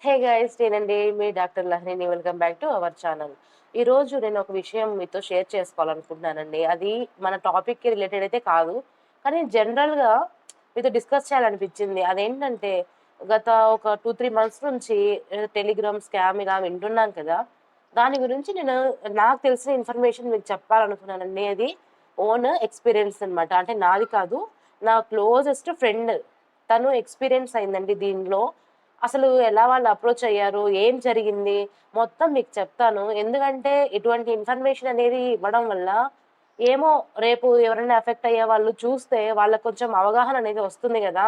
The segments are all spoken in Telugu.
హే గైస్, నేనండి మీ డాక్టర్ లహరిని. Welcome back to our channel. ఈరోజు నేను ఒక విషయం మీతో షేర్ చేసుకోవాలనుకుంటున్నానండి. అది మన టాపిక్‌కి రిలేటెడ్ అయితే కాదు. కానీ జనరల్‌గా మీతో డిస్కస్ చేయాలనిపించింది. అదేంటంటే గత ఒక 2, 3 మంత్స్ నుంచి టెలిగ్రామ్ స్కామ్ ఇలా వింటున్నాం కదా! దాని గురించి నేను నాకు తెలిసిన ఇన్ఫర్మేషన్ మీకు చెప్పాలనుకున్నానండి. అది ఓన్ ఎక్స్‌పీరియన్స్ అనమాట. అంటే నాది కాదు. నా క్లోజెస్ట్ ఫ్రెండ్ తను ఎక్స్‌పీరియన్స్ అయిందండి దీనిలో. అసలు ఎలా వాళ్ళు అప్రోచ్ అయ్యారు? ఏం జరిగింది? మొత్తం మీకు చెప్తాను. ఎందుకంటే ఇటువంటి ఇన్ఫర్మేషన్ అనేది ఇవ్వడం వల్ల ఏమో రేపు ఎవరైనా ఎఫెక్ట్ అయ్యే వాళ్ళు చూస్తే వాళ్ళకి కొంచెం అవగాహన అనేది వస్తుంది గదా!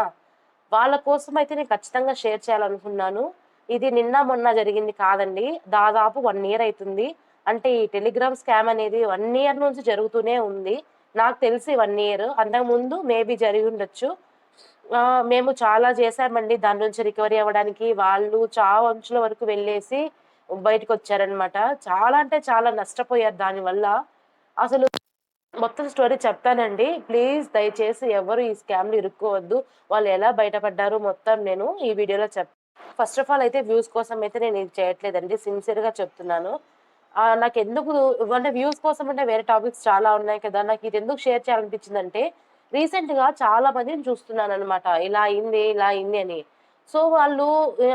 వాళ్ళ కోసమైతే నేను ఖచ్చితంగా షేర్ చేయాలనుకున్నాను. ఇది నిన్న, మొన్న జరిగింది కాదండి. దాదాపు 1 ఇయర్ అయితుంది. అంటే ఈ టెలిగ్రామ్ స్కామ్ అనేది 1 ఇయర్ నుంచి జరుగుతూనే ఉంది. నాకు తెలిసి 1 ఇయర్. అంతకుముందు మేబీ జరిగుండొచ్చు. మేము చాలా చేశామండి దాని నుంచి రికవరీ అవ్వడానికి. వాళ్ళు చావు అంచుల వరకు వెళ్ళేసి బయటికొచ్చారనమాట. చాలా అంటే చాలా నష్టపోయారు దానివల్ల. అసలు మొత్తం స్టోరీ చెప్తానండి. ప్లీజ్ దయచేసి ఎవరు ఈ స్కామ్‌లో ఇరుక్కోవద్దు. వాళ్ళు ఎలా బయటపడ్డారు మొత్తం నేను ఈ వీడియోలో ఫస్ట్ ఆఫ్ ఆల్ అయితే వ్యూస్ కోసం అయితే నేను ఇది చేయట్లేదండి. సిన్సియర్‌గా చెప్తున్నాను. నాకెందుకు అంటే వ్యూస్ కోసం అంటే వేరే టాపిక్స్ చాలా ఉన్నాయి కదా! నాకిదెందుకు షేర్ చేయాలనిపించిందంటే, రీసెంట్‌గా చాలా మందిని చూస్తున్నాననమాట. ఇలా అయింది, ఇలా అయింది అని. సో, వాళ్ళు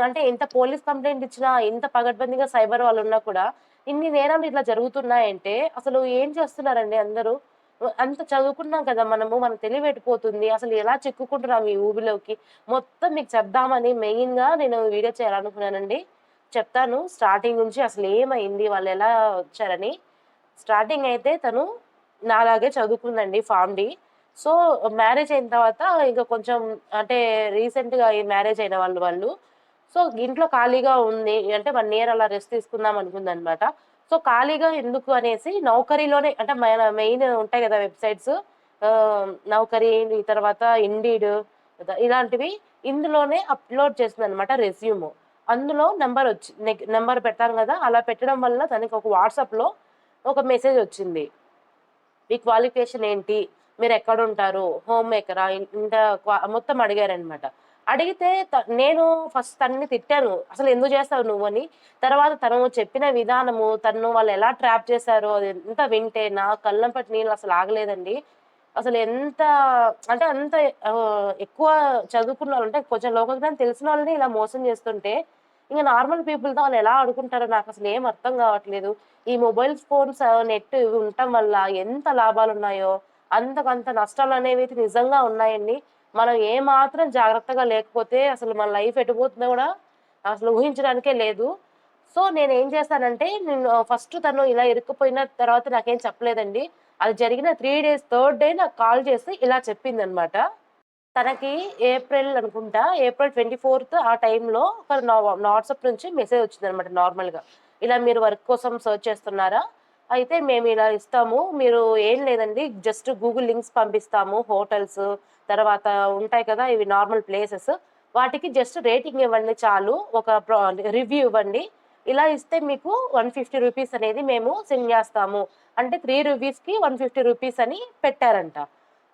అంటే ఎంత పోలీస్ కంప్లెయింట్ ఇచ్చినా, ఎంత పగడ్బందీగా సైబర్ వాళ్ళున్నా కూడా, ఇన్ని నేరాలు ఇట్లా జరుగుతున్నాయంటే, అసలు ఏం చేస్తున్నారండి అందరూ? అంత చదువుకున్నాం కదా మనము. మన తెలివెట్టిపోతుంది. అసలు ఎలా చిక్కుకుంటున్నాం ఈ ఊబిలోకి. మొత్తం మీకు చెప్దామని మెయిన్‌గా నేను వీడియో చేయాలనుకున్నానండి. చెప్తాను స్టార్టింగ్ నుంచి అసలేమైంది? వాళ్ళెలా వచ్చారని. స్టార్టింగ్ అయితే తను నాలాగే చదువుకుందండి ఫార్మ్ డి. సో, మ్యారేజ్ అయిన తర్వాత ఇంక కొంచెం అంటే రీసెంట్‌గా ఈ మ్యారేజ్ అయిన వాళ్ళు. సో, ఇంట్లో ఖాళీగా ఉంది. అంటే 1 ఇయర్ అలా రెస్ట్ తీసుకుందాం అనుకుందనమాట. సో, ఖాళీగా ఎందుకు అనేసి నౌకరీలోనే అంటే మన మెయిన్ ఉంటాయి గదా! వెబ్‌సైట్స్. నౌకరీ తర్వాత ఇండీడ్ ఇలాంటివి ఇందులోనే అప్‌లోడ్ చేసిందనమాట రెజ్యూమ్. అందులో నంబర్ పెడతాం గదా! అలా పెట్టడం వల్ల తనకి ఒక వాట్సాప్‌లో ఒక మెసేజొచ్చింది. మీ క్వాలిఫికేషన్ ఏంటి? మీరెక్కడుంటారు? హోమ్ మేకరా? ఇంత మొత్తం అడిగారనమాట. అడిగితే నేను ఫస్ట్ తనని తిట్టాను. "అసలెందుకు చేస్తావు నువ్వని?" తర్వాత తను చెప్పిన విధానము, తనను వాళ్ళెలా ట్రాప్ చేశారో అదంతా వింటే నా కళ్ళెంబట నీళ్ళసలు ఆగలేదండి. అసలు ఎంత అంటే అంత ఎక్కువ చదువుకున్నోళ్ళు అంటే కొంచెం లోకజ్ఞానం తెలిసినోళ్ళని ఇలా మోసం చేస్తుంటే, ఇంక నార్మల్ పీపుల్‌తో వాళ్ళెలా ఆడుకుంటారో నాకసలేం అర్థం గావట్లేదు. ఈ మొబైల్ ఫోన్స్, నెట్ ఇవి ఉండటం వల్ల ఎంత లాభాలున్నాయో, అంతకంత నష్టాలనేవైతే నిజంగా ఉన్నాయండి. మనం ఏమాత్రం జాగ్రత్తగా లేకపోతే అసలు మన లైఫ్ ఎటుపోతుందో గూడా అసలు ఊహించడానికే లేదు. సో, నేనేం చేశానంటే నేను ఫస్ట్ తను ఇలా ఇరుక్కుపోయిన తర్వాత నాకేం చెప్పలేదండి. అది జరిగిన 3 డేస్ థర్డ్ డే నాకు కాల్ చేసి ఇలా చెప్పిందనమాట. తనకి ఏప్రిల్ అనుకుంటా. ఏప్రిల్ 24థ్ ఆ టైంలో ఒక వాట్సాప్ నుంచి మెసేజ్ వచ్చిందనమాట నార్మల్‌గా. ఇలా మీరు వర్క్ కోసం సెర్చ్ చేస్తున్నారా? అయితే మేమిలా ఇస్తాము. మీరు ఏం లేదండి జస్ట్ గూగుల్ లింక్స్ పంపిస్తాము. హోటల్స్ తర్వాత ఉంటాయి కదా! ఇవి నార్మల్ ప్లేసెస్. వాటికి జస్ట్ రేటింగ్ ఇవ్వండి చాలు. ఒక రివ్యూ ఇవ్వండి. ఇలా ఇస్తే మీకు రూ. 150 అనేది మేము సెండ్ జేస్తాము. అంటే 3 రివ్యూస్‌కి రూ. 150 అని పెట్టారంట.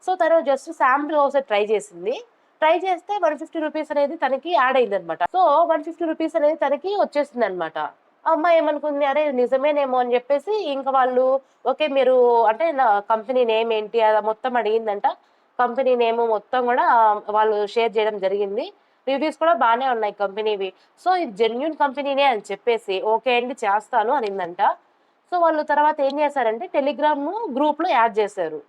సో, తను జస్ట్ శాంపుల్ ఒకసారి ట్రై చేసింది. ట్రై చేస్తే రూ. 150 అనేది తనకి యాడ్ అయిందనమాట. సో, రూ. 150 అనేది తనకి వచ్చేసిందనమాట. ఆ అమ్మాయి ఏమనుకుంది, అరే! నిజమేనేమో అని జెప్పేసి ఇంక వాళ్ళు ఓకే. మీరు అంటే నా కంపెనీ నేమ్ ఏంటి అది మొత్తం అడిగిందంట. కంపెనీ నేమ్ మొత్తం గూడా వాళ్ళు షేర్ జేయడం జరిగింది. రివ్యూస్ కూడా బానే ఉన్నాయి కంపెనీవి. సో, ఇది జెన్యూన్ కంపెనీనే అని చెప్పేసి ఓకే అండి చేస్తాను అనిందంట. సో, వాళ్ళు తర్వాత ఏం జేశారంటే టెలిగ్రామ్ గ్రూప్‌లో యాడ్ జేశారు.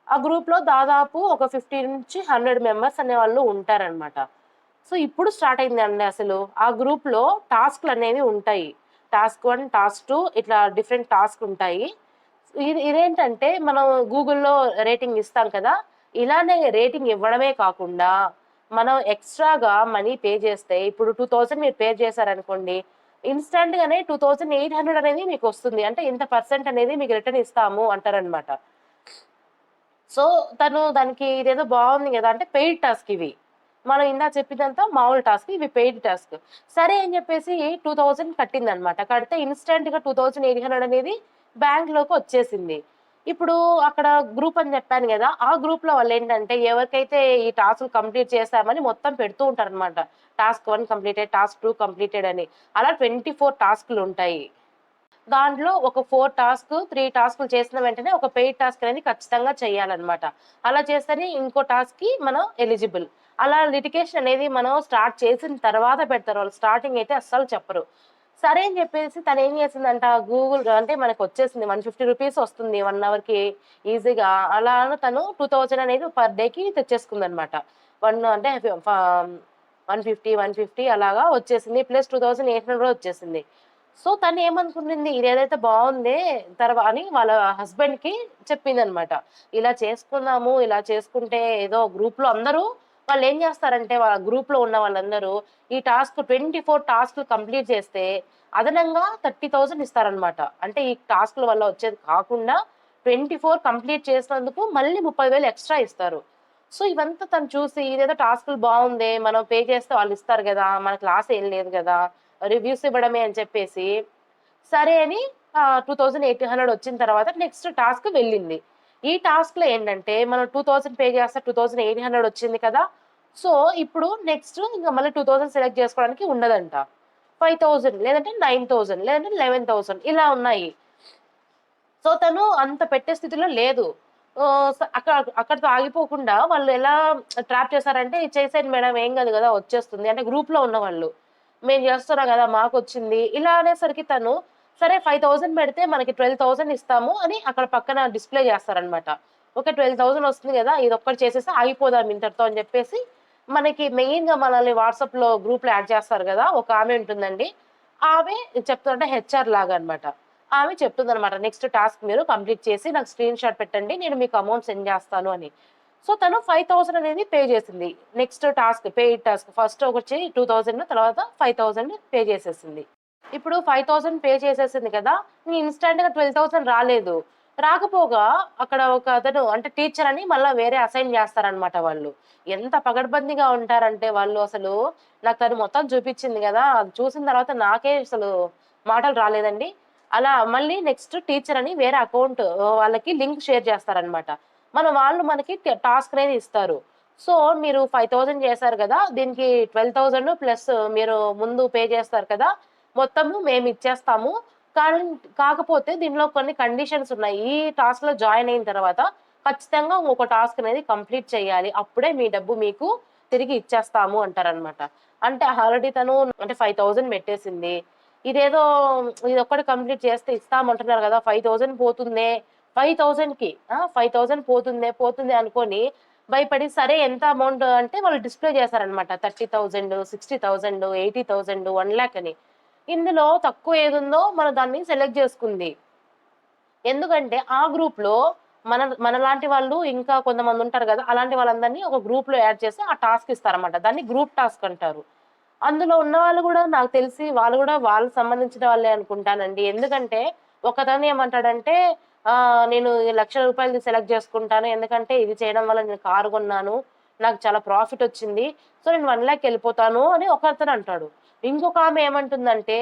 ఆ గ్రూప్‌లో దాదాపు ఒక 50-100 మెంబర్స్ అనేవాళ్ళు ఉంటారనమాట. సో, ఇప్పుడు స్టార్ట్ అయిందండి అసలు. ఆ గ్రూప్‌లో టాస్క్‌లనేవి ఉంటాయి. టాస్క్ 1, టాస్క్ 2 ఇట్లా డిఫరెంట్ టాస్క్‌లుంటాయి. ఇదేంటంటే మనం గూగుల్‌లో రేటింగ్ ఇస్తాం కదా! ఇలానే రేటింగ్ ఇవ్వడమే కాకుండా, మనం ఎక్స్‌ట్రాగా మనీ పే చేస్తే ఇప్పుడు 2000 మీరు పే చేశారనుకోండి, ఇన్‌స్టాంట్‌గానే 2800 అనేది మీకొస్తుంది. అంటే ఇంత పర్సెంట్ అనేది మీకు రిటర్న్ ఇస్తాము అంటారనమాట. సో, తను దానికి ఇదేదో బావుంది గదా! అంటే పెయిడ్ టాస్క్ ఇవి. మనం ఇందాక చెప్పిందంతా మామూలు టాస్క్. ఇవి పెయిడ్ టాస్క్. సరే అని జెప్పేసి 2000 కట్టిందనమాట. కడితే ఇన్‌స్టాంట్‌గా 2800 అనేది బ్యాంక్‌లోకొచ్చేసింది. ఇప్పుడు అక్కడ గ్రూప్ అని చెప్పాను గదా! ఆ గ్రూప్‌లో వాళ్ళేంటంటే ఎవరికైతే ఈ టాస్క్‌లు కంప్లీట్ చేశామని మొత్తం పెడుతూ ఉంటారనమాట. టాస్క్ 1 కంప్లీటెడ్, టాస్క్ 2 కంప్లీటెడ్ అని. అలా 24 టాస్క్‌లుంటాయి. దాంట్లో ఒక 4 3 టాస్క్‌లు చేసిన వెంటనే ఒక పెయిడ్ టాస్క్ అనేది ఖచ్చితంగా చేయాలనమాట. అలా చేస్తేనే ఇంకో టాస్క్‌కి మనం ఎలిజిబుల్. అలా లిటిగేషన్ అనేది మనం స్టార్ట్ చేసిన తర్వాత పెడతారు వాళ్ళు. స్టార్టింగ్ అయితే అస్సలు చెప్పరు. సరే అని చెప్పేసి తనేం చేసిందంట గూగుల్ అంటే మనకొచ్చేసింది రూ. 150 వస్తుంది 1 అవర్‌కి ఈజీగా. అలా తను 2000 అనేది పర్ డేకి తెచ్చేసుకుందనమాట. 1 అంటే ఫ 150, 150 అలాగా వచ్చేసింది. ప్లస్ 2800 కూడా వచ్చేసింది. సో, తనేమనుకుంటుంది ఇదేదైతే బావుందే అని వాళ్ళ హస్బెండ్‌కి చెప్పిందనమాట. ఇలా చేసుకుందాము, ఇలా చేసుకుంటే ఏదో గ్రూప్‌లో అందరూ వాళ్ళేం జేస్తారంటే వాళ్ళ గ్రూప్‌లో ఉన్న వాళ్ళందరూ ఈ 24 టాస్క్‌లు కంప్లీట్ చేస్తే అదనంగా 30,000 ఇస్తారనమాట. అంటే ఈ టాస్క్‌ల వల్ల వచ్చేది కాకుండా 24 కంప్లీట్ చేసినందుకు మళ్ళీ 30,000 ఎక్స్‌ట్రా ఇస్తారు. సో, ఇవంతా తను చూసి ఇదేదో టాస్కులు బావుందే! మనం పే చేస్తే వాళ్ళిస్తారు గదా! మనకు లాస్ ఏం లేదు గదా! రివ్యూస్ ఇవ్వడమే అని చెప్పేసి, సరే అని 2800 వచ్చిన తర్వాత నెక్స్ట్ టాస్క్ వెళ్ళింది. ఈ టాస్క్‌లో ఏంటంటే మనం 2000 పే చేస్తే 2800 వచ్చింది కదా! సో, ఇప్పుడు నెక్స్ట్ ఇంక మళ్ళీ 2000 సెలెక్ట్ చేసుకోవడానికి ఉండదంట. 5000 లేదంటే 9000 లేదంటే 11,000 ఇలా ఉన్నాయి. సో, తను అంత పెట్టే స్థితిలో లేదు. అక్కడితో ఆగిపోకుండా వాళ్ళు ఎలా ట్రాప్ చేసారంటే, "చేసేయండి మేడం ఏం కాదు గదా! వచ్చేస్తుంది." అంటే గ్రూప్‌లో ఉన్నవాళ్ళు. "మేము చేస్తున్నాం గదా! మాకొచ్చింది." ఇలా అనేసరికి తను, సరే 5000 పెడితే మనకి 12,000 ఇస్తాము అని అక్కడ పక్కన డిస్‌ప్లే చేస్తారనమాట. ఓకే. 12,000 వస్తుంది గదా! ఇదొక్కటి చేసేసి ఆగిపోదాం ఇంతటితో అని జెప్పేసి, మనకి మెయిన్‌గా మనల్ని వాట్సాప్‌లో గ్రూప్‌లో యాడ్ చేస్తారు గదా! ఒక ఆమె ఉంటుందండి. ఆమె చెప్తుంటే హెచ్ఆర్ లాగా అన్నమాట. ఆమె చెప్తుందన్నమాట. నెక్స్ట్ టాస్క్ మీరు కంప్లీట్ చేసి నాకు స్క్రీన్ షాట్ పెట్టండి. నేను మీకు అమౌంట్ సెండ్ చేస్తాను అని. సో, తను 5000 అనేది పే చేసింది. Next task paid task first ఒకటి 2000 తర్వాత 5000 పే చేసేసింది. ఇప్పుడు 5000 పే చేసేసింది కదా! ఇన్‌స్టాంట్‌గా 12,000 రాలేదు. రాకపోగా అక్కడ ఒక అతను అంటే టీచర్ అని మళ్ళా వేరే అసైన్ చేస్తారన్నమాట వాళ్ళు. ఎంత పకడ్బందీగా ఉంటారంటే వాళ్ళు అసలు నాకు తను మొత్తం చూపించింది గదా! అది చూసిన తర్వాత నాకే అసలు మాటలు రాలేదండి. అలా మళ్ళీ నెక్స్ట్ టీచర్ అని వేరే అకౌంట్ వాళ్ళకి లింక్ షేర్ చేస్తారన్నమాట. వాళ్ళు మనకి టాస్క్ అనేది ఇస్తారు. సో, మీరు 5000 చేశారు గదా! దీనికి 12,000 ప్లస్ మీరు ముందు పే చేస్తారు కదా! మొత్తము మేమిచ్చేస్తాము. కానీ కాకపోతే దీనిలో కొన్ని కండిషన్స్ ఉన్నాయి. ఈ టాస్క్‌లో జాయిన్ అయిన తర్వాత ఖచ్చితంగా ఒక టాస్క్ అనేది కంప్లీట్ చేయాలి. అప్పుడే మీ డబ్బు మీకు తిరిగి ఇచ్చేస్తాము అంటారనమాట. అంటే ఆల్రెడీ తను అంటే 5000 పెట్టేసింది. ఇదేదో ఇదొక్కటి కంప్లీట్ చేస్తే ఇస్తామంటున్నారు గదా! 5000 పోతుందే, 5000కి 5000 పోతుందే అనుకోని భయపడి సరే ఎంత అమౌంట్ అంటే వాళ్ళు డిస్‌ప్లే చేశారనమాట. 30,000, 60,000, 80,000, 1,00,000 అని. ఇందులో తక్కువ ఏదుందో మనం దాన్ని సెలెక్ట్ జేసుకుంది. ఎందుకంటే ఆ గ్రూప్‌లో మనలాంటి వాళ్ళు ఇంకా కొంతమందుంటారు గదా! అలాంటి వాళ్ళందరిని ఒక గ్రూప్‌లో యాడ్ చేసి ఆ టాస్క్ ఇస్తారన్నమాట. దాన్ని గ్రూప్ టాస్క్ అంటారు. అందులో ఉన్నవాళ్ళు గూడా నాకు తెలిసి వాళ్ళు గూడా వాళ్ళకి సంబంధించిన వాళ్ళే అనుకుంటానండి. ఎందుకంటే ఒకతను ఏమంటాడంటే నేను రూ. 1,00,000 సెలెక్ట్ జేసుకుంటాను. ఎందుకంటే ఇది చేయడం వల్ల నేను కారు గొన్నాను. నాకు చాలా ప్రాఫిటొచ్చింది. సో, నేను 1,00,000 ఎళ్ళిపోతాను అని ఒకతను అంటాడు. ఇంకొక ఆమె ఏమంటుందంటే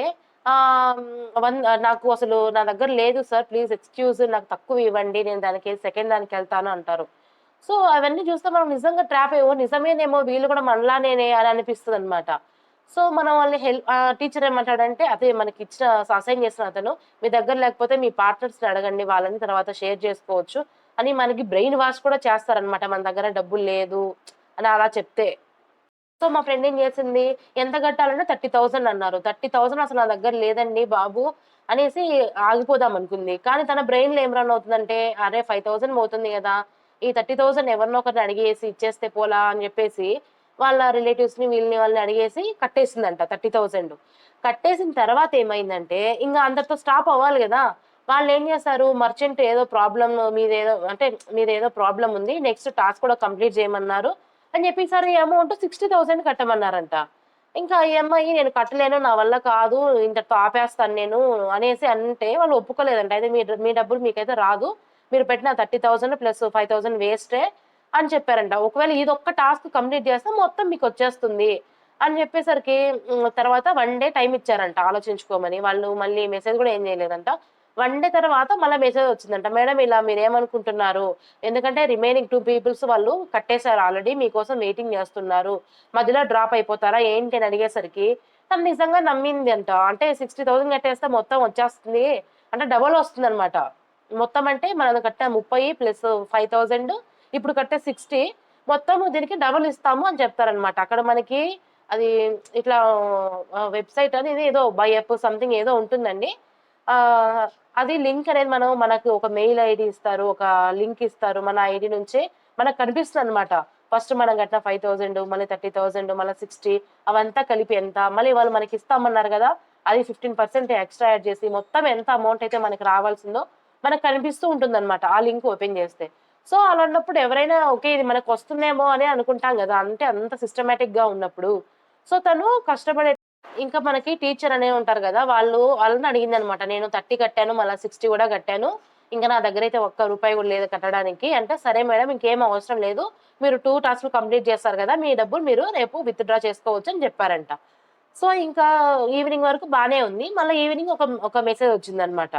నాకు అసలు నా దగ్గర లేదు సార్. ప్లీజ్ ఎక్స్‌క్యూజ్ నాకు తక్కువివ్వండి. నేను సెకండ్ దానికెళ్తాను అంటారు. సో, అవన్నీ చూస్తే మనం నిజంగా ట్రాప్ అయ్యి ఓహ్! నిజమేనేమో వీళ్ళు కూడా మనలానేనే అని అనిపిస్తదనమాట. సో, మనం వాళ్ళని టీచర్ ఏమంటాడంటే అదే మనకిచ్చిన అసైన్ చేసిన అతను, మీ దగ్గర లేకపోతే మీ పార్ట్నర్స్‌ని అడగండి. వాళ్ళని తర్వాత షేర్ చేసుకోవచ్చు అని మనకి బ్రెయిన్ వాష్ కూడా చేస్తారనమాట. మన దగ్గర డబ్బులు లేదు అని అలా చెప్తే. సో, మా ఫ్రెండ్ ఏం చేసింది, ఎంత కట్టాలంటే 30,000 అన్నారు. 30,000 అసలు నా దగ్గర లేదండి బాబు అనేసి ఆగిపోదాం అనుకుంది. కానీ తన బ్రెయిన్‌లో ఏం రన్ అవుతుందంటే, అరే! 5,000 పోతుంది గదా! ఈ 30,000 ఎవరినో ఒకరిని అడిగేసి ఇచ్చేస్తే పోలా అని జెప్పేసి, వాళ్ళ రిలేటివ్స్‌ని వీళ్ళని వాళ్ళని అడిగేసి కట్టేసిందంట 30,000. కట్టేసిన తర్వాత ఏమైందంటే, ఇంగ అందరితో స్టాప్ అవ్వాలి గదా! వాళ్ళేం చేశారు, మర్చెంట్ ఏదో ప్రాబ్లమ్ మీదేదో అంటే మీదేదో ప్రాబ్లమ్ ఉంది. నెక్స్ట్ టాస్క్ కూడా కంప్లీట్ చేయమన్నారు. అని చెప్పి ఈసారి అమౌంట్ 60,000 కట్టమన్నారంట. ఇంకా ఈ అమ్మాయి నేను కట్టలేను. నా వల్ల కాదు. ఇంతటితో ఆపేస్తాను నేను అనేసి అంటే వాళ్ళు ఒప్పుకోలేదంట. అయితే మీ డబ్బులు మీకైతే రాదు. మీరు పెట్టిన 30,000 ప్లస్ 5,000 వేస్టే అని చెప్పారంట. ఒకవేళ ఇదొక్క టాస్క్ కంప్లీట్ చేస్తే మొత్తం మీకొచ్చేస్తుంది అని చెప్పేసరికి తర్వాత 1 డే టైమ్ ఇచ్చారంట ఆలోచించుకోమని. వాళ్ళు మళ్ళీ మెసేజ్ కూడా ఏం చేయలేదంట. 1 డే తర్వాత మళ్ళా మెసేజ్ వచ్చిందంట. మేడం ఇలా మీరేమనుకుంటున్నారు? ఎందుకంటే రిమైనింగ్ 2 పీపుల్స్ వాళ్ళు కట్టేసారు ఆల్రెడీ. మీకోసం వెయిటింగ్ చేస్తున్నారు. మధ్యలో డ్రాప్ అయిపోతారా ఏంటి అని అడిగేసరికి తను నిజంగా నమ్మిందంట. అంటే 60,000 కట్టేస్తే మొత్తం వచ్చేస్తుంది. అంటే డబుల్ వస్తుందన్నమాట. మొత్తం అంటే మనం కట్టిన 30 ప్లస్ 5,000 ఇప్పుడు కట్టే 60 మొత్తము దీనికి డబుల్ ఇస్తాము అని చెప్తారన్నమాట. అక్కడ మనకి అది ఇట్లా వెబ్‌సైట్ అనేది ఏదో బై యాప్ సంథింగ్ ఏదో ఉంటుందండి. ఆహ్, అది లింక్ అనేది మనకు ఒక మెయిల్ ఐడీ ఇస్తారు. ఒక లింక్ ఇస్తారు. మన ఐడీ నుంచే మనకు కనిపిస్తుందన్నమాట. ఫస్ట్ మనం కట్టిన 5,000 మళ్ళీ 30,000 మళ్ళీ 60 అవంతా కలిపి ఎంత, మళ్ళీ వాళ్ళు మనకిస్తామన్నారు గదా! అది 15% ఎక్స్‌ట్రా యాడ్ చేసి మొత్తం ఎంత అమౌంట్ అయితే మనకు రావాల్సిందో మనకు కనిపిస్తూ ఉంటుందన్నమాట. ఆ లింక్ ఓపెన్ చేస్తే. సో, అలాంటప్పుడు ఎవరైనా ఓకే. ఇది మనకొస్తుందేమో అని అనుకుంటాం గదా! అంటే అంత సిస్టమాటిక్‌గా ఉన్నప్పుడు. సో, తను కష్టపడే ఇంకా మనకి టీచర్ అనే ఉంటారు గదా! వాళ్ళని అడిగిందనమాట. నేను 30 కట్టాను. మళ్ళా 60 గూడా కట్టాను. ఇంక నా దగ్గరైతే ఒక్క రూపాయి గూడా లేదు కట్టడానికి. అంటే, "సరే మేడం ఇంకేం అవసరం లేదు. మీరు 2 టాస్క్‌లు కంప్లీట్ చేస్తారు గదా! మీ డబ్బులు మీరు రేపు విత్‌డ్రా చేసుకోవచ్చు" అని జెప్పారంట. సో, ఇంకా ఈవినింగ్ వరకు బానే ఉంది. మళ్ళా ఈవినింగ్ ఒక మెసేజ్ వచ్చిందనమాట.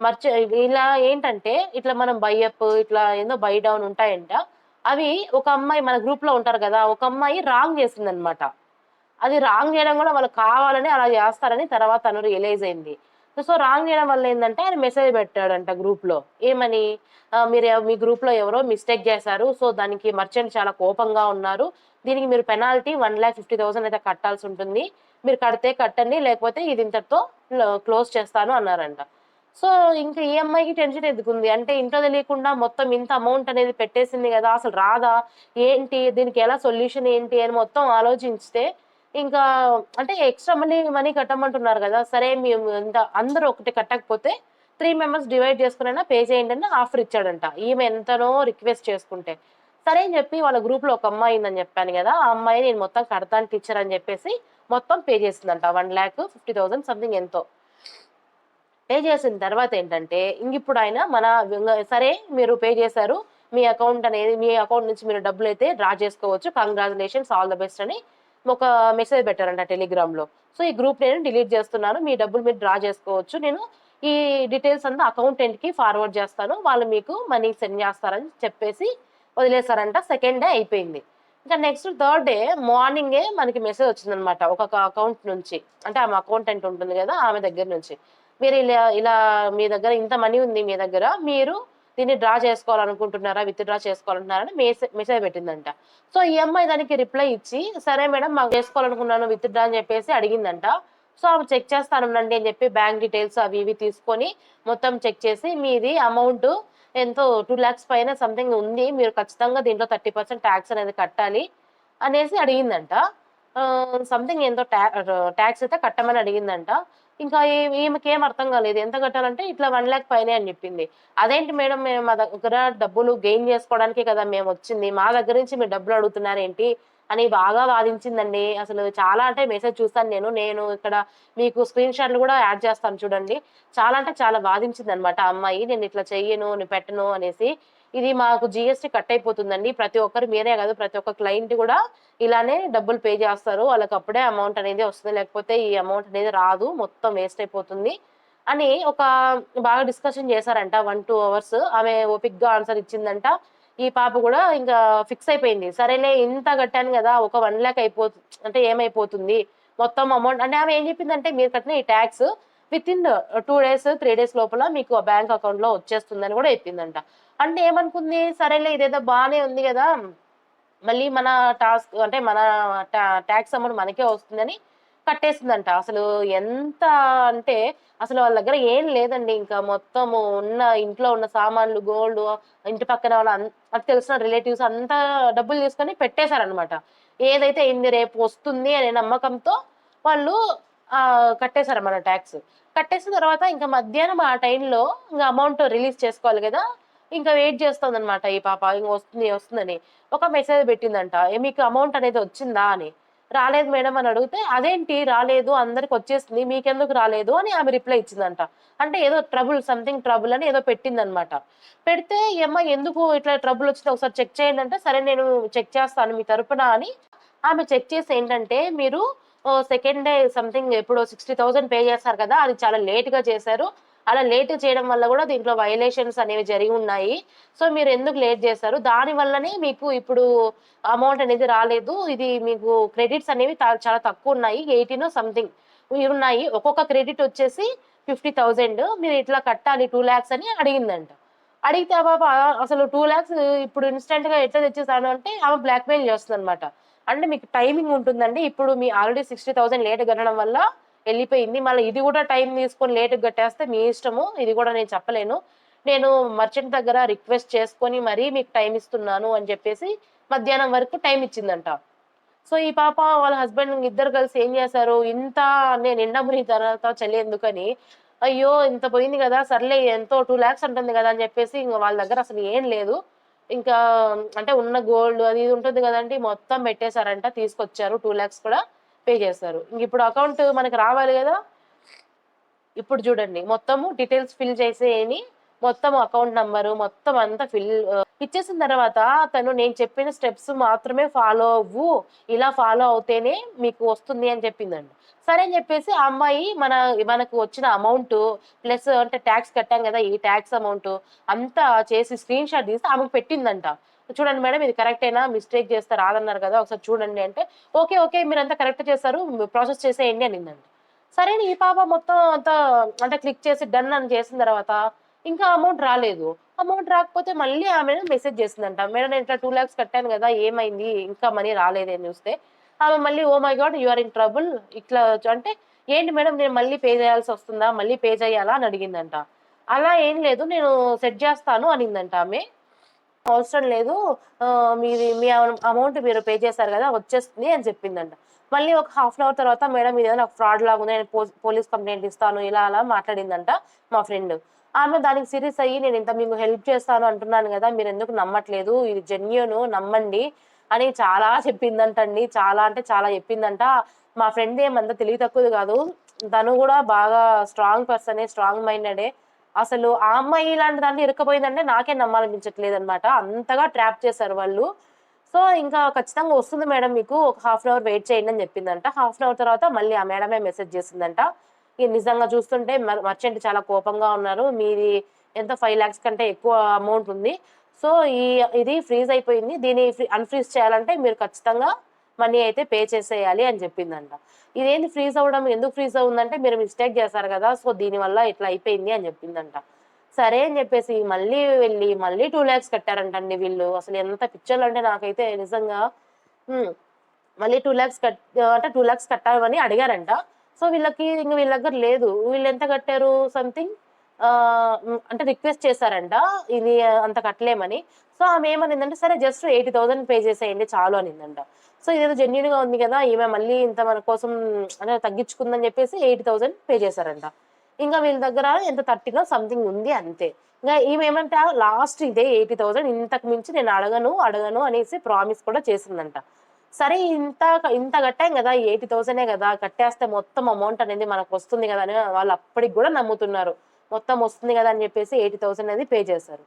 మర్చే ఇలా ఏంటంటే, ఇట్లా మనం బై అప్ ఇట్లా ఏందో బై డౌన్ ఉంటాయంట. అవి ఒక అమ్మాయి మన గ్రూప్‌లో ఉంటారు గదా! ఒక అమ్మాయి రాంగ్ చేసిందనమాట. అది రాంగ్ జేయడం గూడా వాళ్ళు కావాలని అలా జేస్తారని తర్వాత తను రియలైజ్ అయింది. సో, రాంగ్ జేయడం వల్ల ఏందంటే ఆయన మెసేజ్ పెట్టాడంట గ్రూప్‌లో. ఏమని? మీ గ్రూప్‌లో ఎవరో మిస్టేక్ జేశారు. సో, దానికి మర్చెంట్ చాలా కోపంగా ఉన్నారు. దీనికి మీరు పెనాల్టీ 1,50,000 అయితే కట్టాల్సుంటుంది. మీరు కడితే కట్టండి. లేకపోతే ఇది ఇంతటితో క్లోజ్ చేస్తాను అన్నారంట. సో, ఇంక ఈ అమ్మాయికి టెన్షన్ ఎందుకుంది? అంటే ఇంట్లో తెలియకుండా మొత్తం ఇంత అమౌంట్ అనేది పెట్టేసింది గదా! అసలు రాదా? ఏంటి? దీనికి ఎలా సొల్యూషన్ ఏంటి? అని మొత్తం ఆలోచించితే ఇంకా అంటే ఎక్స్‌ట్రా మనీ కట్టమంటున్నారు గదా! సరే మేము అందరూ ఒకటి కట్టకపోతే 3 మెంబర్స్ డివైడ్ చేసుకొనైనా పే చేయండని ఆఫర్ ఇచ్చాడంట. ఈమె ఎంతనో రిక్వెస్ట్ చేసుకుంటే. సరే అని చెప్పి వాళ్ళ గ్రూప్‌లో ఒక అమ్మాయి ఉందని చెప్పాను గదా! ఆ అమ్మాయి నేను మొత్తం కడతాను టీచర్ అని చెప్పేసి మొత్తం పే చేసిందంట. 1,50,000 సంథింగ్ ఎంతో. పే చేసిన తర్వాతేంటంటే, ఇంగిప్పుడు ఆయన సరే మీరు పే చేశారు. మీ అకౌంట్ నుంచి మీరు డబ్బులైతే డ్రా చేసుకోవచ్చు. కంగ్రాచ్యులేషన్స్ ఆల్ ద బెస్ట్ అని ఒక మెసేజ్ పెట్టారంట టెలిగ్రామ్‌లో. సో, ఈ గ్రూప్ నేను డిలీట్ చేస్తున్నాను. మీ డబ్బులు మీరు డ్రా చేసుకోవచ్చు. నేను ఈ డీటెయిల్స్ అంతా అకౌంటెంట్‌కి ఫార్వర్డ్ చేస్తాను. వాళ్ళు మీకు మనీ సెండ్ చేస్తారని చెప్పేసి వదిలేసారంట. సెకండ్ డే అయిపోయింది. ఇంకా నెక్స్ట్ థర్డ్ డే మార్నింగే మనకి మెసేజ్ వచ్చిందనమాట. ఒకొక్క అకౌంట్ నుంచి. అంటే ఆమె అకౌంటెంట్ ఉంటుంది గదా! ఆమె దగ్గర నుంచి. మీరు ఇలా ఇలా మీ దగ్గర ఇంత మనీ ఉంది మీ దగ్గర. మీరు దీన్ని డ్రా చేసుకోవాలనుకుంటున్నారా? విత్‌డ్రా చేసుకోవాలంటున్నారా? అని మెసేజ్ పెట్టిందంట. సో, ఈ అమ్మాయి దానికి రిప్లై ఇచ్చి, సరే మేడం మాకు చేసుకోవాలనుకున్నాను విత్‌డ్రా అని చెప్పేసి అడిగిందంట. సో, ఆమె చెక్ చేస్తానుండండి అని చెప్పి బ్యాంక్ డీటెయిల్స్ అవి ఇవి తీసుకొని మొత్తం చెక్ చేసి మీది అమౌంట్ ఎంతో 2,00,000 పైన సంథింగ్ ఉంది. మీరు ఖచ్చితంగా దీంట్లో 30% టాక్స్ అనేది కట్టాలి అనేసి అడిగిందంట. సంథింగ్ ఎంతో టాక్స్ అయితే కట్టమని అడిగిందంట. ఇంకా ఈమెకేం అర్థం కాలేదు. ఎంత కట్టాలంటే ఇట్లా 1,00,000 పైనే అని చెప్పింది. అదేంటి మేడం మేము మా దగ్గర డబ్బులు గెయిన్ చేసుకోవడానికే కదా మేమొచ్చింది. మా దగ్గర నుంచి మీరు డబ్బులు అడుగుతున్నారేంటి? అని బాగా వాదించిందండి. అసలు చాలా అంటే మెసేజ్ చూసాను నేను. నేను ఇక్కడ మీకు స్క్రీన్ షాట్‌లు కూడా యాడ్ చేస్తాను చూడండి. చాలా అంటే చాలా వాదించిందనమాట ఆ అమ్మాయి. నేనిట్లా చెయ్యను, నేను పెట్టను అనేసి. ఇది మాకు జీఎస్టీ కట్ అయిపోతుందండి. ప్రతి ఒక్కరు మీరే కాదు ప్రతి ఒక్క క్లయింట్ కూడా ఇలానే డబ్బులు పే చేస్తారు. వాళ్ళకప్పుడే అమౌంట్ అనేది వస్తది. లేకపోతే ఈ అమౌంట్ అనేది రాదు. మొత్తం వేస్ట్ అయిపోతుంది. అని బాగా డిస్కషన్ చేశారంట. 1, 2 అవర్స్. ఆమె ఓపికగా ఆన్సర్ ఇచ్చిందంట. ఈ పాప గూడా ఇంకా ఫిక్స్ అయిపోయింది. సరేలే ఇంత కట్టాను గదా! ఒక 1,00,000 అంటే ఏమైపోతుంది? మొత్తం అమౌంట్ అంటే ఆమె ఏం చెప్పిందంటే మీరు కట్టిన ఈ టాక్స్ వితిన్ 2 డేస్, 3 డేస్ లోపల మీకు ఆ బ్యాంక్ అకౌంట్‌లో వచ్చేస్తుందని గూడా చెప్పిందంట. అంటే ఏమనుకుంది? సరేలే ఇదేదో బానే ఉంది గదా! మళ్ళీ మన టాస్క్ అంటే మన టాక్స్ అమౌంట్ మనకే వస్తుందని కట్టేసిందంట. అసలు ఎంత అంటే అసలు వాళ్ళ దగ్గర ఏం లేదండి. ఇంకా మొత్తము ఇంట్లో ఉన్న సామాన్లు, గోల్డు, ఇంటి పక్కన వాళ్ళ నాకు తెలిసిన రిలేటివ్స్ అంతా డబ్బులు తీసుకొని పెట్టేసారనమాట. ఏదైతే అయింది రేపు వస్తుంది అనే నమ్మకంతో వాళ్ళు కట్టేసారన్నమాట టాక్స్. కట్టేసిన తర్వాత ఇంకా మధ్యాహ్నం ఆ టైంలో ఇంగ అమౌంట్ రిలీజ్ చేసుకోవాలి గదా! ఇంకా వెయిట్ చేస్తోందనమాట ఈ పాప. ఇంగ వస్తుంది, వస్తుందని. ఒక మెసేజ్ పెట్టిందంట. మీకు అమౌంట్ అనేది వచ్చిందా అని. రాలేదు మేడం అని అడిగితే, అదేంటి రాలేదు అందరికొచ్చేసింది మీకెందుకు రాలేదు అని ఆమె రిప్లై ఇచ్చిందంట. అంటే ఏదో సంథింగ్ ట్రబుల్ అని ఏదో పెట్టిందనమాట. పెడితే ఈ అమ్మాయి ఎందుకు ఇట్లా ట్రబుల్ వచ్చింది ఒకసారి చెక్ చేయండి అంటే, సరే నేను చెక్ చేస్తాను మీ తరపున అని ఆమె చెక్ చేసి ఏంటంటే, మీరు సెకండ్ డే సంథింగ్ ఎప్పుడో 60,000 పే చేశారు కదా! అది చాలా లేట్‌గా చేశారు. అలా లేట్ చేయడం వల్ల కూడా దీంట్లో వయలేషన్స్ అనేవి జరిగి ఉన్నాయి. సో మీరు ఎందుకు లేట్ చేశారు? దాని వల్లనే మీకు ఇప్పుడు అమౌంట్ అనేది రాలేదు. ఇది మీకు క్రెడిట్స్ అనేవి చాలా తక్కువున్నాయి. 18 సంథింగ్ ఉన్నాయి. ఒక్కొక్క క్రెడిట్ వచ్చేసి 50,000 మీరు ఇట్లా కట్టాలి 2,00,000 అని అడిగిందంట. అడిగితే ఆ పాప అసలు 2,00,000 ఇప్పుడు ఇన్‌స్టంట్‌గా ఎట్లా తెచ్చేసాను అంటే ఆమె బ్లాక్‌మెయిల్ చేస్తుందన్నమాట. అంటే మీకు టైమింగ్ ఉంటుందండి. ఇప్పుడు మీ ఆల్రెడీ 60,000 లేట్‌గా కట్టడం వల్ల ఎళ్ళిపోయింది. మళ్ళీ ఇది గూడా టైం తీసుకొని లేట్‌గా కట్టేస్తే మీ ఇష్టము. ఇది గూడా నేను చెప్పలేను. నేను మర్చెంట్ దగ్గర రిక్వెస్ట్ చేసుకొని మరీ మీకు టైమ్ ఇస్తున్నాను అని జెప్పేసి మధ్యాహ్నం వరకు టైమ్ ఇచ్చిందంట. సో, ఈ పాప వాళ్ళ హస్బెండ్ ఇద్దరు కలిసి ఏం చేశారు, ఇంత నేను ఎండ మునిగిన తర్వాత చలి ఎందుకని, అయ్యో! ఇంత పోయింది గదా! సర్లే ఎంతో 2,00,000 అంటుంది గదా! అని జెప్పేసి ఇంగ వాళ్ళ దగ్గర అసలు ఏం లేదు. ఇంకా అంటే ఉన్న గోల్డ్ అది ఇది ఉంటుంది గదండీ! మొత్తం పెట్టేసారంట. తీసుకొచ్చారు. 2,00,000 కూడా పే చేశారు. ఇంగిప్పుడు అకౌంట్ మనకి రావాలి గదా! ఇప్పుడు చూడండి మొత్తము డీటెయిల్స్ ఫిల్ చేసేయని మొత్తం అకౌంట్ నంబరు మొత్తం అంతా ఇచ్చేసిన తర్వాత తను నేను చెప్పిన స్టెప్స్ మాత్రమే ఫాలో అవ్వు. ఇలా ఫాలో అవుతేనే మీకు వస్తుంది అని చెప్పిందండి. సరే అని చెప్పేసి ఆ అమ్మాయి మనకు వచ్చిన అమౌంటు ప్లస్ అంటే టాక్స్ కట్టాం గదా! ఈ టాక్స్ అమౌంటు అంతా చేసి స్క్రీన్ షాట్ తీసి ఆమెకు పెట్టిందంట. చూడండి మేడం ఇది కరెక్టేనా? మిస్టేక్ చేస్తే రాదన్నారు కదా! ఒకసారి చూడండి అంటే, ఓకే. ఓకే. మీరంతా కరెక్ట్ చేశారు. ప్రాసెస్ చేసేయండి అనిందంట. సరే అని ఈ పాప మొత్తం అంతా అంటే క్లిక్ చేసి డన్ అని చేసిన తర్వాత ఇంకా అమౌంట్ రాలేదు. అమౌంట్ రాకపోతే మళ్ళీ ఆమె మెసేజ్ చేసిందంట. మేడం నేను ఇట్లా 2,00,000 కట్టాను గదా! ఏమైంది? ఇంకా మనీ రాలేదే అని చూస్తే, ఆమె మళ్ళీ oh my God! You are in trouble ఇట్లా అంటే ఏంటి మేడం నేను మళ్ళీ పే చేయాల్సొస్తుందా? మళ్ళీ పే చేయాలా? అని అడిగిందంట. అలా ఏం లేదు. నేను సెట్ చేస్తాను అనిందంట ఆమె. అవసరం లేదు. మీ అమౌంట్ మీరు పే చేశారు గదా! వచ్చేస్తుంది అని చెప్పిందంట. మళ్ళీ ఒక హాఫ్ అన్ అవర్ తర్వాత మేడం ఇదేదో నాకు ఫ్రాడ్ లాగుంది. నేను పోలీస్ కంప్లెయింట్ ఇస్తాను. ఇలా అలా మాట్లాడిందంట మా ఫ్రెండ్. ఆమె దానికి సీరియస్ అయ్యి నేనింత మీకు హెల్ప్ చేస్తాను అంటున్నాను గదా! మీరెందుకు నమ్మట్లేదు? ఇది జెన్యూను నమ్మండి అని చాలా చెప్పిందంటండి. చాలా అంటే చాలా చెప్పిందంట. మా ఫ్రెండ్ ఏమంత తెలివి తక్కువది గాదు. తను గూడా బాగా స్ట్రాంగ్ పర్సనే. స్ట్రాంగ్ మైండెడే. అసలు ఆ అమ్మాయి ఇలాంటి దాంట్లో ఇరుక్కపోయిందంటే నాకే నమ్మాలనిపించట్లేదనమాట. అంతగా ట్రాప్ చేశారు వాళ్ళు. సో, ఇంకా ఖచ్చితంగా వస్తుంది మేడం మీకు. ఒక హాఫ్ అన్ అవర్ వెయిట్ చేయండి అని చెప్పిందంట. హాఫ్ అన్ అవర్ తర్వాత మళ్ళీ ఆ మేడమే మెసేజ్ చేసిందంట. నిజంగా చూస్తుంటే మర్చెంట్ చాలా కోపంగా ఉన్నారు. మీది ఎంత 5,00,000 కంటే ఎక్కువ అమౌంట్ ఉంది. సో, ఇది ఫ్రీజ్ అయిపోయింది. దీన్ని అన్‌ఫ్రీజ్ చేయాలంటే మీరు ఖచ్చితంగా మనీ అయితే పే చేసేయాలి అని చెప్పిందంట. ఇదేంది ఫ్రీజ్ అవ్వడం ఎందుకు ఫ్రీజ్ అవుందంటే మీరు మిస్టేక్ చేశారు గదా! సో, దీనివల్ల ఇట్లా అయిపోయింది అని చెప్పిందంట. సరే అని జెప్పేసి మళ్ళీ వెళ్లి మళ్ళీ 2,00,000 కట్టారంటండి వీళ్ళు. అసలు ఎంత పిచ్చోళ్ళంటే నాకైతే నిజంగా హ్మ్. మళ్ళీ 2,00,000 అంటే 2,00,000 కట్టామని అడిగారంట. సో, వీళ్ళ దగ్గర లేదు. వీళ్ళెంత కట్టారు సంథింగ్ అంటే రిక్వెస్ట్ చేసారంట. ఇది అంత కట్టలేమని. సో, ఆమె ఏమనిందంటే సరే జస్ట్ 80,000 పే చేసేయండి చాలు అనిందంట. సో, ఇదేదో జెన్యూన్‌గా ఉంది గదా! ఈమె మళ్ళీ ఇంత మన కోసం అంటే తగ్గించుకుందని జెప్పేసి 80,000 పే చేసారంట. ఇంగా వీళ్ళ దగ్గర ఎంత 30నో సంథింగ్ ఉంది అంతే. ఇంగ ఈమేమంట లాస్ట్ ఇదే 80,000 ఇంతకు మించి నేను అడగను అనేసి ప్రామిస్ కూడా చేసిందంట. సరే ఇంత కట్టాం గదా! ఈ 80,000 గదా! కట్టేస్తే మొత్తం అమౌంట్ అనేది మనకొస్తుంది గదా! అని వాళ్ళు అప్పటికి గూడా నమ్ముతున్నారు. మొత్తం వస్తుంది గదా! అని జెప్పేసి 80,000 అనేది పే చేశారు.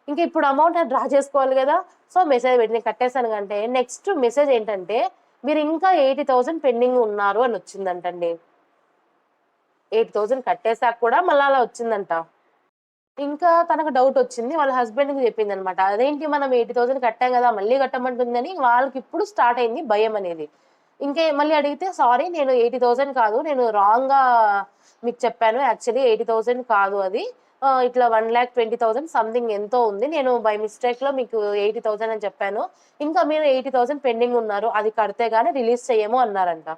ఇంక ఇప్పుడు అమౌంట్ డ్రా చేసుకోవాలి గదా! సో, మెసేజ్ పెట్టి నేను కట్టేసాను అంటే నెక్స్ట్ మెసేజ్ ఏంటంటే మీరింకా 80,000 పెండింగ్ ఉన్నారు అని వచ్చిందంటండి. 8,000 కట్టేసాక కూడా మళ్ళా అలా వచ్చిందంట. ఇంకా తనకు డౌటొచ్చింది. వాళ్ళ హస్బెండ్‌కి చెప్పిందనమాట. అదేంటి మనం 80,000 కట్టాం గదా! మళ్ళీ కట్టమంటుందని వాళ్ళకిప్పుడు స్టార్ట్ అయింది భయమనేది. మళ్ళీ అడిగితే సారీ నేను 80,000 కాదు. నేను రాంగ్‌గా మీకు చెప్పాను. యాక్చువల్లీ 80,000 కాదు అది. ఇట్లా 1,20,000 సంథింగ్ ఎంతో ఉంది. నేను బై మిస్టేక్‌లో మీకు 80,000 అని చెప్పాను. ఇంకా మీరు 80,000 పెండింగ్ ఉన్నారు. అది కడితే గాని రిలీజ్ చెయ్యము అన్నారంట.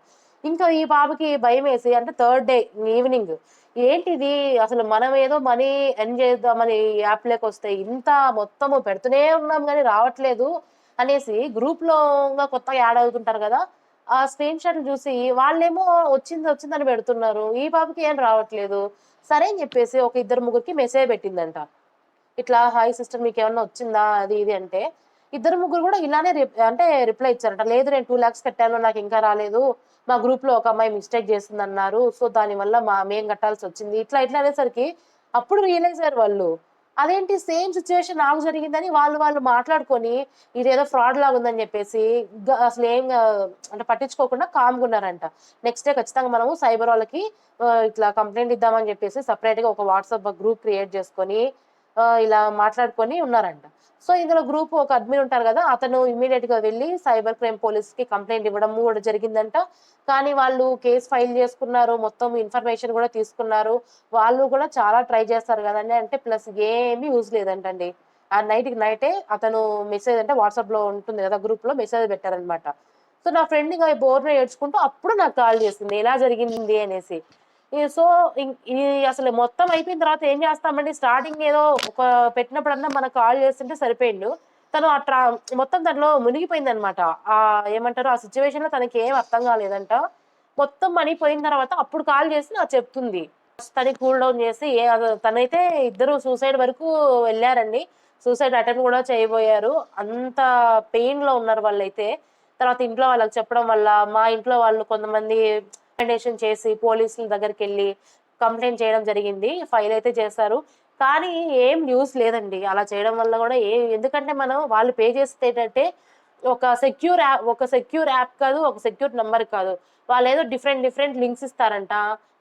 ఇంకా ఈ పాపకి భయమేసి అంటే థర్డ్ డే ఈవినింగ్ ఏంటిది అసలు మనమేదో మనీ ఎర్న్ చేద్దామని ఈ యాప్‌లోకొస్తే ఇంత మొత్తము పెడుతూనే ఉన్నాం గానీ రావట్లేదు అనేసి గ్రూప్‌లో ఇంగ కొత్తగా యాడ్ అవుతుంటారు గదా! ఆ స్క్రీన్ షాట్‌లు జూసి వాళ్ళేమో వచ్చిందని పెడుతున్నారు. ఈ పాపకి ఏం రావట్లేదు. సరే అని జెప్పేసి ఒక ఇద్దరు ముగ్గురికి మెసేజ్ పెట్టిందంట. ఇట్లా హాయ్ సిస్టర్ మీకేమన్నా వచ్చిందా? అది ఇది అంటే, ఇద్దరు ముగ్గురు గూడా ఇలానే అంటే రిప్లై ఇచ్చారంట. లేదు నేను 2,00,000 కట్టాను నాకింకా రాలేదు. మా గ్రూప్‌లో ఒక అమ్మాయి మిస్టేక్ చేసిందన్నారు. సో, దానివల్ల మేము కట్టాల్సొచ్చింది. ఇట్లా అనేసరికి అప్పుడు రియలైజ్ అయ్యారు వాళ్ళు. అదేంటి సేమ్ సిట్యుయేషన్ నాకు జరిగిందని వాళ్ళు మాట్లాడుకొని, ఇదేదో ఫ్రాడ్ లాగుందని జెప్పేసి అసలేం అంటే పట్టించుకోకుండా కామ్‌గున్నారంట. నెక్స్ట్ డే ఖచ్చితంగా మనము సైబర్ వాళ్ళకి ఇట్లా కంప్లెయింట్ ఇద్దామని జెప్పేసి సెపరేట్‌గా ఒక వాట్సాప్ గ్రూప్ క్రియేట్ జేసుకొని ఇలా మాట్లాడుకొని ఉన్నారంట. సో, ఇందులో గ్రూప్ ఒక అడ్మిన్ ఉంటారు గదా! అతను ఇమ్మీడియేట్‌గా వెళ్లి సైబర్ క్రైమ్ పోలీస్‌కి కంప్లెయింట్ ఇవ్వడము గూడా జరిగిందంట. కానీ వాళ్ళు కేస్ ఫైల్ జేసుకున్నారు. మొత్తం ఇన్ఫర్మేషన్ గూడా తీసుకున్నారు. వాళ్ళు గూడా చాలా ట్రై చేస్తారు గదండీ! అంటే ప్లస్ ఏమీ యూజ్ లేదంటండి. ఆ నైట్‌కి నైటే అతను మెసేజ్ అంటే వాట్సాప్‌లో ఉంటుంది గదా! గ్రూప్‌లో మెసేజ్ పెట్టారనమాట. సో, నా ఫ్రెండ్ ఇగ బోరున ఏడ్చుకుంటూ అప్పుడు నాకు కాల్ జేసింది. ఎలా జరిగింది అనేసి. సో, ఇది అసలు మొత్తం అయిపోయిన తర్వాత ఏం జేస్తామండి స్టార్టింగ్ ఏదో ఒక పెట్టినప్పుడన్నా మనకు కాల్ జేస్తుంటే సరిపోయిండు. తను మొత్తం దాంట్లో మునిగిపోయిందనమాట. ఏమంటారు ఆ సిట్యుయేషన్‌లో తనకేం అర్థం గాలేదంట. మొత్తం మనీ పోయిన తర్వాత అప్పుడు కాల్ జేసి నాకు చెప్తుంది. తనని కూల్ డౌన్ జేసి తనైతే ఇద్దరు సూసైడ్ వరకు వెళ్లారండి. సూసైడ్ అటెంప్ట్ గూడా చేయబోయారు. అంత పెయిన్‌లో ఉన్నారు వాళ్ళైతే. తర్వాత ఇంట్లో వాళ్ళకి చెప్పడం వల్ల, మా ఇంట్లో వాళ్ళు కొంతమంది రికమెండేషన్ చేసి పోలీసుల దగ్గరికెళ్లి కంప్లెయింట్ చేయడం జరిగింది. ఫైల్ అయితే చేశారు. కానీ ఏం యూజ్ లేదండి. అలా చేయడం వల్ల గూడా ఎందుకంటే మనం వాళ్ళు పే చేసేదేంటంటే ఒక సెక్యూర్ యాప్ కాదు, ఒక సెక్యూర్ నంబర్ కాదు. వాళ్ళేదో డిఫరెంట్ లింక్స్ ఇస్తారంట.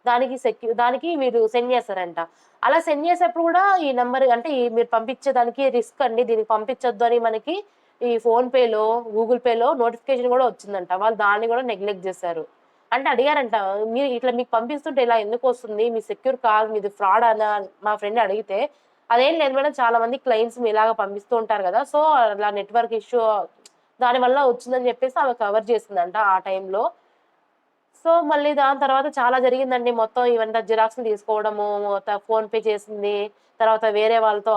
దానికి మీరు సెండ్ చేస్తారంట. అలా సెండ్ చేసేప్పుడు గూడా ఈ నంబర్ అంటే మీరు పంపించేదానికి రిస్క్ అండి. దీనికి పంపించొద్దు అని మనకి ఈ ఫోన్‌పేలో, గూగుల్ పేలో నోటిఫికేషన్ గూడా వచ్చిందంట. వాళ్ళు దాన్ని గూడా నెగ్లెక్ట్ జేశారు. అంటే అడిగారంట, "మీరు ఇట్లా మీకు పంపిస్తుంటే ఇలా ఎందుకొస్తుంది? మీది సెక్యూర్ కాదు. మీది ఫ్రాడ్" మా ఫ్రెండ్ అడిగితే, "అదేం లేదు మేడం చాలా మంది క్లయింట్స్ మీలాగా పంపిస్తూ ఉంటారు గదా! సో, అలా నెట్వర్క్ ఇష్యూ దానివల్ల వచ్చిందని" జెప్పేసి ఆమె కవర్ చేసిందంట ఆ టైంలో. సో, మళ్ళీ దాని తర్వాత చాలా జరిగిందండి. మొత్తం ఇవంతా జిరాక్స్‌లు తీసుకోవడము, ఫోన్‌పే చేసింది. తర్వాత వేరే వాళ్ళతో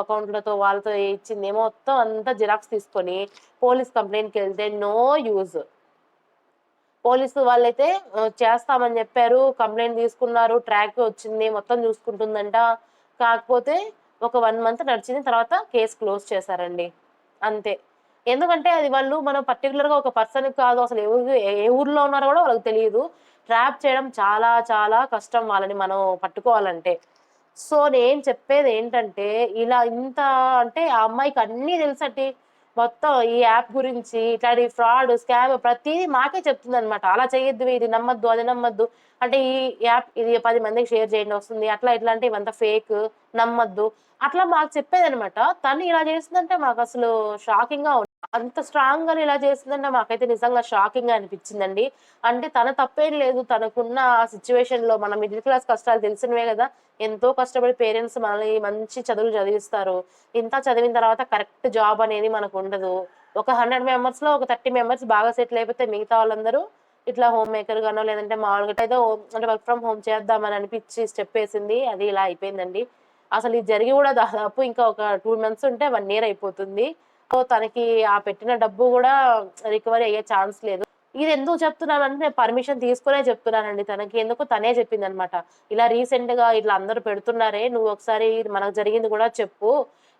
వాళ్ళతో ఇచ్చింది. మొత్తం అంతా జిరాక్స్ తీసుకొని పోలీస్ కంప్లెయింట్‌కెళ్తే నో యూజ్. పోలీసు వాళ్ళైతే చేస్తామని జెప్పారు. కంప్లెయింట్ తీసుకున్నారు. ట్రాక్ వచ్చింది. మొత్తం చూసుకుంటుందంట. కాకపోతే ఒక 1 మంత్ నడిచింది. తర్వాత కేస్ క్లోజ్ చేశారండి. అంతే. ఎందుకంటే అది మనం పర్టిక్యులర్‌గా ఒక పర్సన్‌కి కాదు. అసలు ఏ ఊర్లో ఉన్నారో గూడా వాళ్ళకి తెలీదు. ట్రాప్ చేయడం చాలా చాలా కష్టం వాళ్ళని మనం పట్టుకోవాలంటే. సో, నేను చెప్పేదేంటంటే, ఇలా ఇంత అంటే ఆ అమ్మాయికి అన్నీ తెలుసండి. మొత్తం ఈ యాప్ గురించి, ఇట్లాంటి ఫ్రాడ్, స్కామ్ ప్రతీది మాకే చెప్తుందనమాట. అలా చేయొద్దు, ఇది నమ్మొద్దు, అది నమ్మొద్దు. అంటే ఈ యాప్ ఇది 10 మందికి షేర్ చేయండి వస్తుంది. అట్లా ఇట్లా అంటే ఇవంతా ఫేక్ నమ్మొద్దు. అట్లా మాకు చెప్పేదనమాట. తను ఇలా చేసిందంటే మాకసలు షాకింగ్‌గా అంత స్ట్రాంగ్‌గా ఇలా చేసిందంటే మాకైతే నిజంగా షాకింగ్‌గా అనిపిచ్చిందండి. అంటే తన తప్పేం లేదు. తనకున్న ఆ సిట్యుయేషన్‌లో మన మిడిల్ క్లాస్ కష్టాలు తెలిసినవే గదా! ఎంతో కష్టపడి పేరెంట్స్ మనల్ని మంచి చదువులు చదివిస్తారు. ఇంత చదివిన తర్వాత కరెక్ట్ జాబ్ అనేది మనకుండదు. ఒక 100 మెంబర్స్‌లో ఒక 30 మెంబర్స్ బాగా సెటిల్ అయిపోతే మిగతా వాళ్ళందరూ ఇట్లా హోమ్ మేకర్‌గానో లేదంటే మామూలుగా ఏదో అంటే వర్క్ ఫ్రమ్ హోమ్ చేద్దామని అనిపిచ్చి స్టెప్పేసింది. అది ఇలా అయిపోయిందండి. అసలు ఇది జరిగి గూడా దాదాపు ఇంకా ఒక 2 మంత్స్ ఉంటే 1 ఇయర్ అయిపోతుంది. సో, తనకి ఆ పెట్టిన డబ్బు గూడా రికవరీ అయ్యే ఛాన్స్ లేదు. ఇదెందుకు చెప్తున్నానంటే నేను పర్మిషన్ తీసుకొనే చెప్తున్నానండి తనకి. ఎందుకో తనే చెప్పిందనమాట. ఇలా రీసెంట్‌గా ఇట్లా అందరూ పెడుతున్నారే, నువ్వు ఒకసారి మనకు జరిగింది గూడా చెప్పు.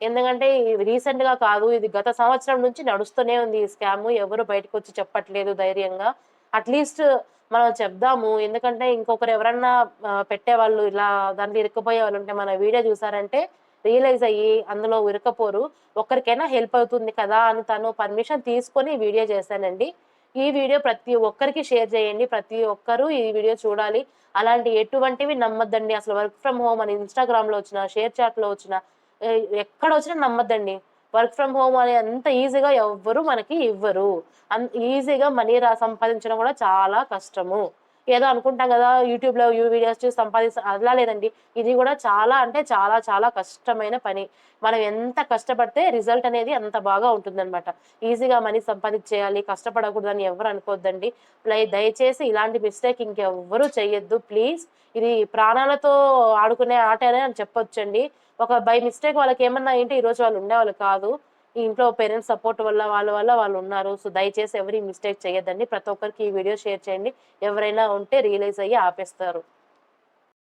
ఎందుకంటే ఇది రీసెంట్‌గా కాదు. ఇది గత సంవత్సరం నుంచి నడుస్తూనే ఉంది ఈ స్కాము. ఎవరు బయటకొచ్చి చెప్పట్లేదు ధైర్యంగా. అట్‌లీస్ట్ మనం చెప్దాము. ఎందుకంటే ఇంకొకరు ఎవరన్నా పెట్టేవాళ్ళు ఇలా దాంట్లో ఇరుక్కుపోయేవాళ్ళుంటే మన వీడియో చూసారంటే రియలైజ్ అయ్యి అందులో ఇరుక్కపోరు. ఒక్కరికైనా హెల్ప్ అవుతుంది కదా! అని తను పర్మిషన్ తీసుకొని వీడియో చేశానండి. ఈ వీడియో ప్రతి ఒక్కరికి షేర్ చేయండి. ప్రతి ఒక్కరు ఈ వీడియో చూడాలి. అలాంటి ఎటువంటివి నమ్మొద్దండి. అసలు వర్క్ ఫ్రమ్ హోమ్ అని ఇన్‌స్టాగ్రామ్‌లో వచ్చినా, షేర్ చాట్‌లో వచ్చినా ఎక్కడొచ్చినా నమ్మొద్దండి. వర్క్ ఫ్రమ్ హోమ్ అని అంత ఈజీగా ఎవ్వరు మనకి ఇవ్వరు. ఈజీగా మనీ సంపాదించడం గూడా చాలా కష్టము. ఏదో అనుకుంటాం గదా! యూట్యూబ్‌లో వీడియోస్ చూసి అలా లేదండి. ఇది గూడా చాలా అంటే చాలా చాలా కష్టమైన పని. మనం ఎంత కష్టపడితే రిజల్ట్ అనేది అంత బాగా ఉంటుందనమాట. ఈజీగా మనీ సంపాదించేయాలి, కష్టపడకూడదని ఎవ్వరు అనుకోవద్దండి. దయచేసి ఇలాంటి మిస్టేక్ ఇంకెవ్వరు చేయొద్దు ప్లీజ్. ఇది ప్రాణాలతో ఆడుకునే ఆటనే అని చెప్పొచ్చండి. ఒక బై మిస్టేక్ వాళ్ళకేమన్నా అయ్యుంటే ఈరోజు వాళ్ళు ఉండేవాళ్ళు కాదు. ఈ ఇంట్లో పేరెంట్స్ సపోర్ట్ వల్ల వాళ్ళ వల్ల వాళ్ళున్నారు. సో, దయచేసి ఎవరు ఈ మిస్టేక్ చేయొద్దండి. ప్రతి ఒక్కరికి ఈ వీడియో షేర్ చేయండి. ఎవరైనా ఉంటే రియలైజ్ అయ్యి ఆపేస్తారు.